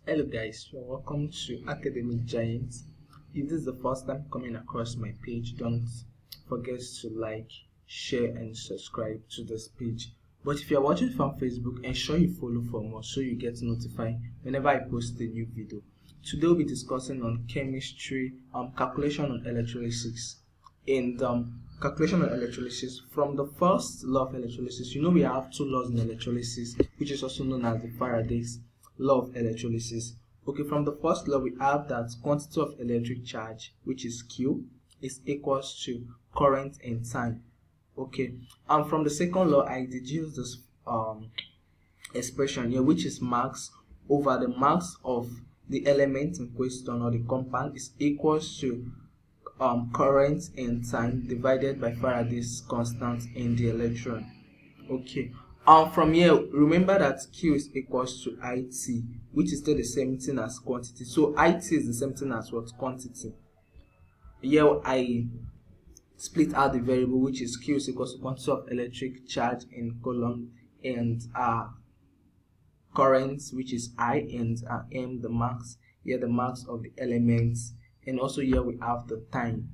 Hello guys, you're welcome to Academic Giants. If this is the first time coming across my page, don't forget to like, share and subscribe to this page. But if you're watching from Facebook, ensure you follow for more so you get notified whenever I post a new video. Today we'll be discussing on chemistry, calculation on electrolysis. And calculation on electrolysis, from the first law of electrolysis, we have two laws in electrolysis, which is also known as the Faraday's law of electrolysis. Okay, from the first law we have that quantity of electric charge, which is Q, is equals to current and time. Okay, and from the second law I deduce this expression here, which is mass over the mass of the element in question or the compound is equals to current and time divided by Faraday's constant in the electron. Okay, from here remember that Q is equals to IT, which is still the same thing as quantity. So IT is the same thing as what? Quantity. Here I split out the variable, which is Q is equals to quantity of electric charge in coulomb, and current, which is I, and M, the mass. Here the mass of the elements, and also here we have the time.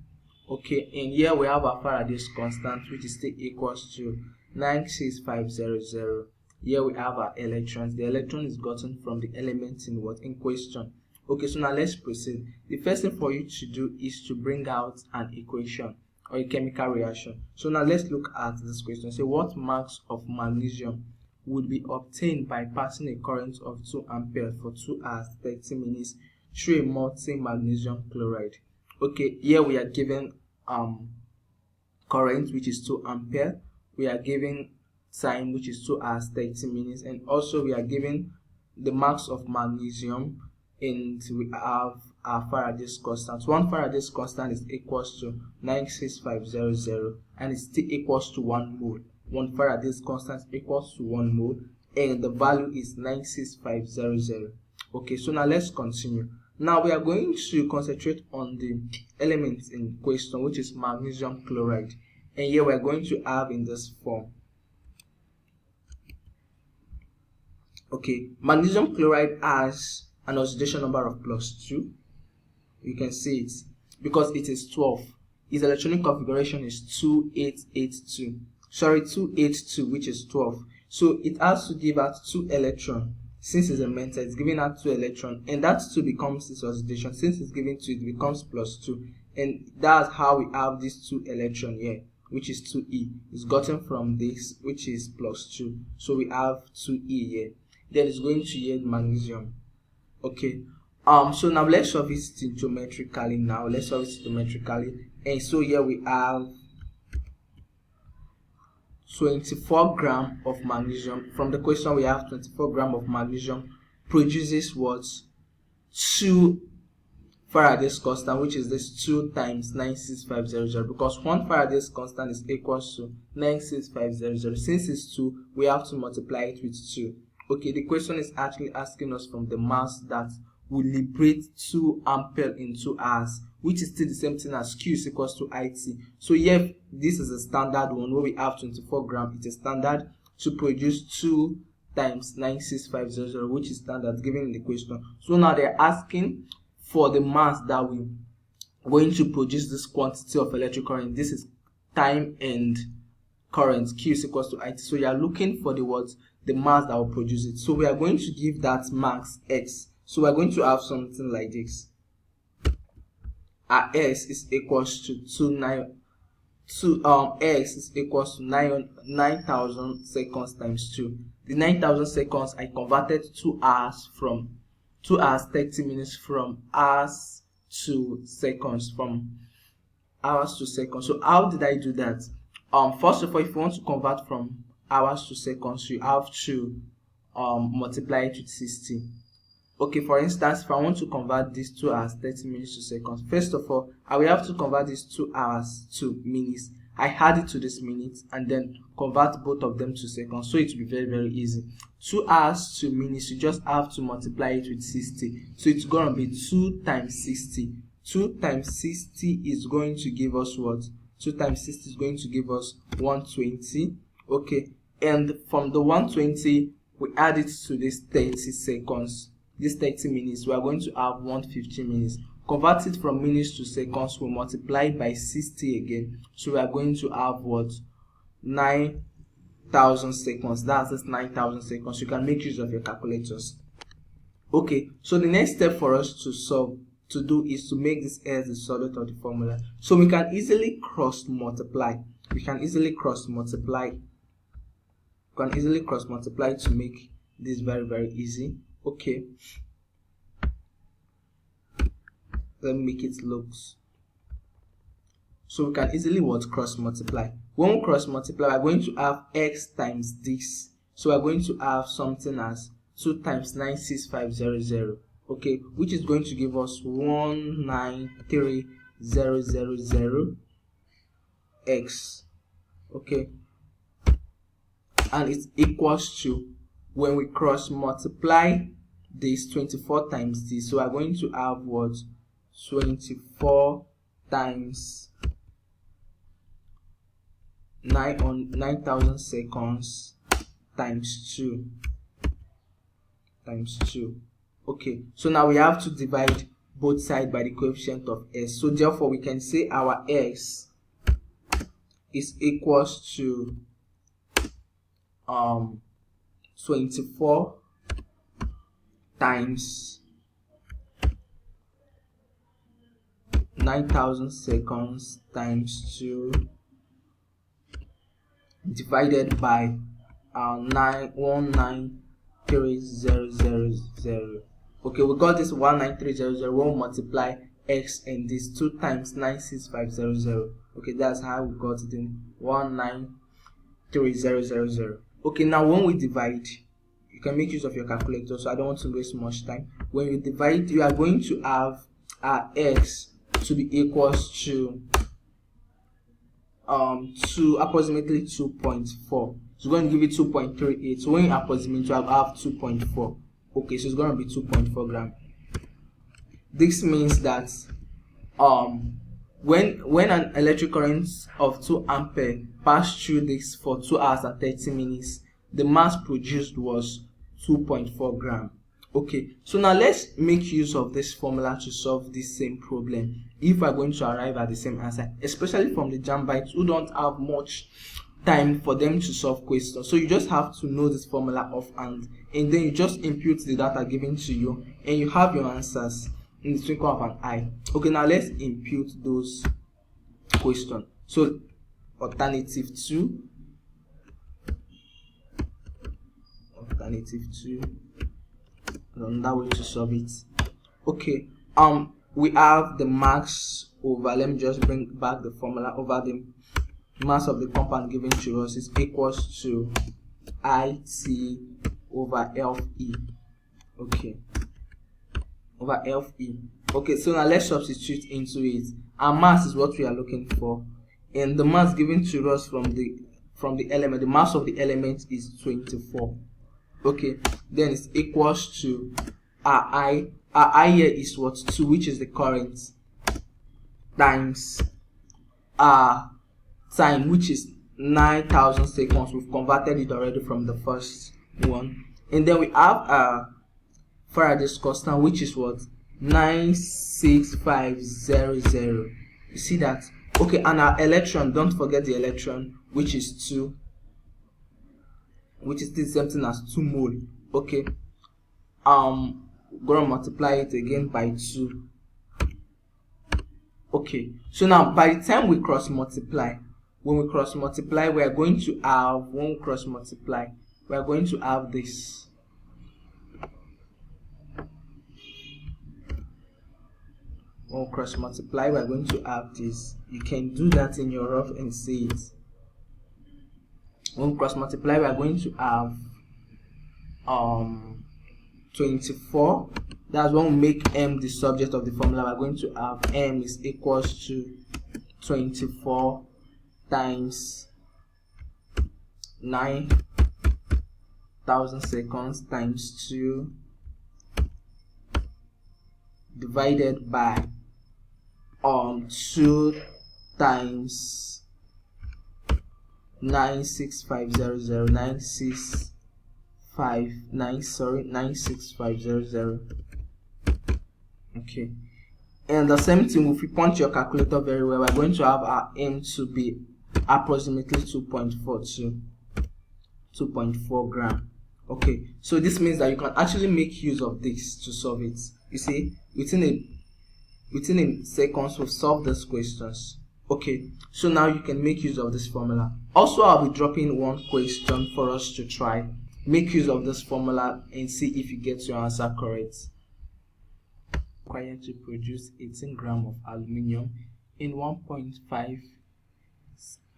Okay, and here we have our Faraday's constant, which is still equals to 96500. Here we have our electrons. The electron is gotten from the element in what? In question. Okay, so now let's proceed. The first thing for you to do is to bring out an equation or a chemical reaction. So now let's look at this question. Say what mass of magnesium would be obtained by passing a current of 2 amperes for 2 hours 30 minutes through a molten magnesium chloride. Okay, here we are given current, which is 2 ampere. We are given time, which is 2 hours 30 minutes, and also we are given the mass of magnesium, and we have our Faraday's constant. One Faraday's constant is equals to 96500, and it's still equals to 1 mole. One Faraday's constant is equals to 1 mole, and the value is 96500. Okay, so now let's continue. Now we are going to concentrate on the element in question, which is magnesium chloride, and here we are going to have in this form. Okay, magnesium chloride has an oxidation number of +2. You can see it because it is 12. Its electronic configuration is 2882. Sorry, 282, which is 12. So it has to give out 2 electrons. Since it's a metal, it's giving out 2 electrons, and that 2 becomes its oxidation. Since it's given 2, it becomes +2, and that's how we have these 2 electrons here, which is 2e. It's gotten from this, which is +2. So we have 2e here. Then it's going to yield magnesium. Okay. So now let's solve it geometrically. And so here we have 24 grams of magnesium. From the question we have 24 grams of magnesium produces what? 2 Faraday's constant, which is this 2 times 96500, because 1 Faraday's constant is equals to 96500. Since it's 2, we have to multiply it with 2. Okay, the question is actually asking us from the mass that will liberate 2 ampere in 2 hours, which is still the same thing as Q is equals to IT. So here, this is a standard one where we have 24 grams. It's a standard to produce 2 times 96500, which is standard given in the question. So now they're asking for the mass that we're going to produce this quantity of electric current. This is time and current. Q is equals to IT. So you are looking for the what? The mass that will produce it. So we are going to give that mass X. So we are going to have something like this. Our S is equals to S is equals to 9,000 seconds times 2. The 9,000 seconds I converted 2 hours from 2 hours 30 minutes from hours to seconds, from hours to seconds. So how did I do that? First of all, if you want to convert from hours to seconds, you have to multiply it with 60. Okay, for instance, if I want to convert this 2 hours 30 minutes to seconds, first of all I will have to convert this 2 hours to minutes. I add it to this minutes and then convert both of them to seconds, so it will be very, very easy. 2 hours to minutes, you just have to multiply it with 60. So it's going to be 2 times 60. 2 times 60 is going to give us what? 2 times 60 is going to give us 120. Okay, and from the 120 we add it to this 30 seconds. this 30 minutes, we are going to have 150 minutes. Convert it from minutes to seconds, we multiply by 60 again, so we are going to have what? 9,000 seconds. That's just 9,000 seconds. You can make use of your calculators. Okay, so the next step for us to do is to make this as the solid of the formula. So we can easily cross multiply. We can easily cross multiply to make this very, very easy. Okay, let me make it looks. So we can easily cross multiply. When we cross multiply, we're going to have x times this. So we're going to have something as 2 times 96500, okay, which is going to give us 193,000 x, okay, and it's equals to, when we cross multiply this, 24 times this. So we're going to have what? 24 times 9,000 seconds times 2. Okay, so now we have to divide both sides by the coefficient of s. So therefore we can say our x is equals to 24 times 9,000 seconds times 2 divided by 193,000. Okay, we got this 193,000. We'll multiply x and this 2 times 96500. Okay, that's how we got it in 193,000. Okay, now when we divide, you can make use of your calculator, so I don't want to waste much time. When you divide, you are going to have our x to be equals to approximately 2.4. So we're going to give it 2.38. So when you approximate, you have 2.4. Okay, so it's going to be 2.4 grams. This means that when an electric current of 2 ampere passed through this for 2 hours and 30 minutes, the mass produced was 2.4 grams. Okay, so now let's make use of this formula to solve this same problem if we're going to arrive at the same answer, especially from the jambites who don't have much time for them to solve questions. So you just have to know this formula offhand, and then you just input the data given to you and you have your answers in the twinkle of an eye. Okay, now let's input those questions. So alternative 2, another way to solve it. Okay, we have the mass over, let me just bring back the formula, over the mass of the compound given to us is equals to IT over LE. Okay, over LE. Okay, so now let's substitute into it. Our mass is what we are looking for, and the mass given to us from the element, the mass of the element is 24. Okay, then it's equals to our I here is what? 2, which is the current, times our time, which is 9,000 seconds. We've converted it already from the first one, and then we have Faraday's constant, which is what? 96500. You see that? Okay, and our electron, don't forget the electron, which is 2, which is the same thing as 2 mole. Okay, we're gonna multiply it again by 2. Okay, so now by the time we cross multiply, when we cross multiply, we are going to have, when we cross multiply, we are going to have this. When we cross multiply, we are going to have this. You can do that in your rough and see it. When we cross multiply, we are going to have 24. That's when we make m the subject of the formula. We are going to have m is equals to 24 times 9,000 seconds times 2 divided by 2 times 96500, 96500. Okay, and the same thing, if you punch your calculator very well, we're going to have our m to be approximately 2.4 gram. Okay, so this means that you can actually make use of this to solve it. You see, within a seconds we've solved these questions. Okay, so now you can make use of this formula. Also, I'll be dropping one question for us to try. Make use of this formula and see if you get your answer correct. Required to produce 18 grams of aluminium in 1.5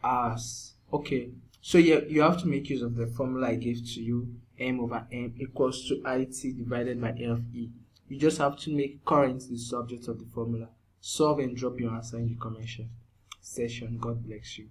hours. Okay, so you have to make use of the formula I gave to you. M over M equals to IT divided by FE. You just have to make current the subject of the formula. Solve and drop your answer in the comment section. God bless you.